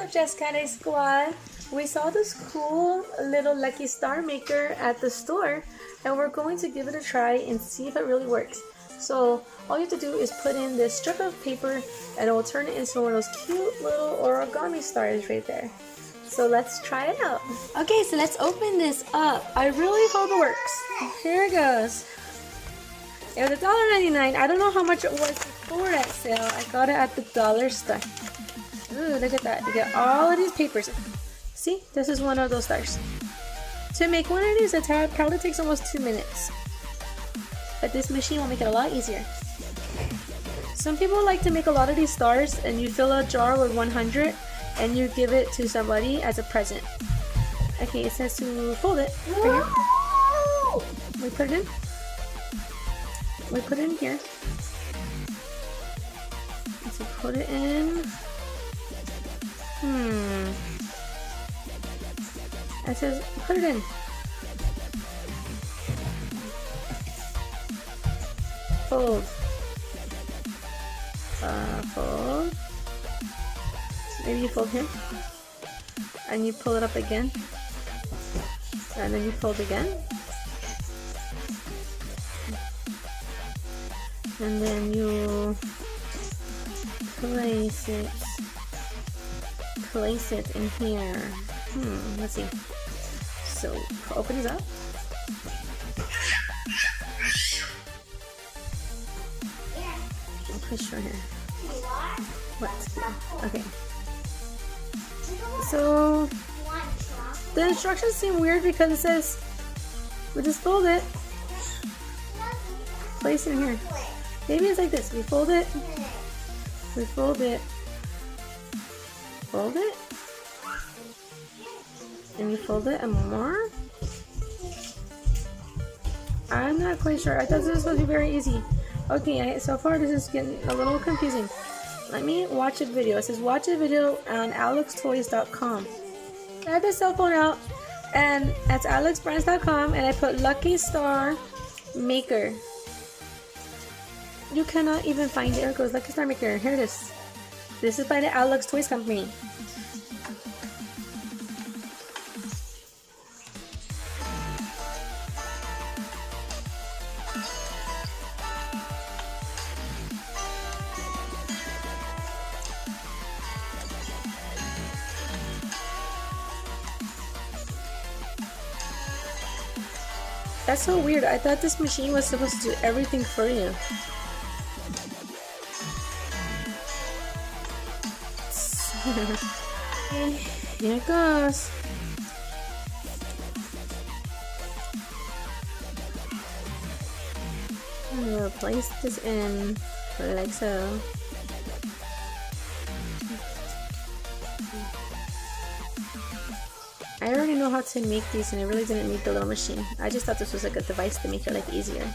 Jescate Squad. We saw this cool little Lucky Star maker at the store, and we're going to give it a try and see if it really works. So all you have to do is put in this strip of paper and it will turn it into one of those cute little origami stars right there. So let's try it out. Okay, so let's open this up. I really hope it works. Here it goes. It was $1.99. I don't know how much it was before that sale. I got it at the dollar store. Ooh, look at that. You get all of these papers. See, this is one of those stars. To make one of these, it probably takes almost 2 minutes. But this machine will make it a lot easier. Some people like to make a lot of these stars and you fill a jar with 100 and you give it to somebody as a present. Okay, it says to fold it right here. We put it in. We put it in here. So put it in. It says put it in. Fold. Fold. Maybe you fold here. And you pull it up again. And then you fold again. And then you place it in here. Let's see. So open it up. I'll push your hair. What? Okay. So the instructions seem weird because it says we just fold it, place it in here. Maybe it's like this. We fold it, fold it, and you fold it and more. I'm not quite sure. I thought this was supposed to be very easy. Okay, so far this is getting a little confusing. Let me watch a video. It says watch a video on alextoys.com. I have the cell phone out and that's alexbrands.com and I put Lucky Star Maker. You cannot even find it. There it goes, Lucky Star Maker. Here it is. This is by the Alex Toys Company. That's so weird. I thought this machine was supposed to do everything for you. Here it goes. I'm gonna place this in like so. I already know how to make these and I really didn't need the little machine. I just thought this was like a device to make it like easier.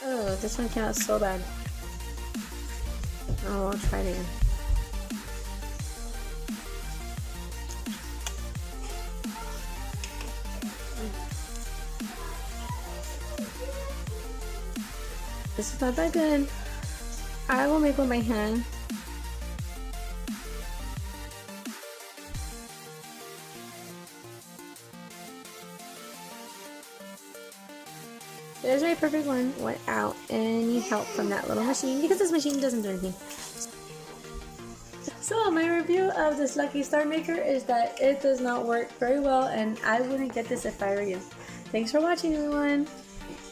Oh, this one came out so bad. Oh, I'll try it again. This is not that good. I will make one by hand. There's my perfect one without any help from that little machine because this machine doesn't do anything. So my review of this Lucky Star Maker is that it does not work very well and I wouldn't get this if I were you. Thanks for watching, everyone.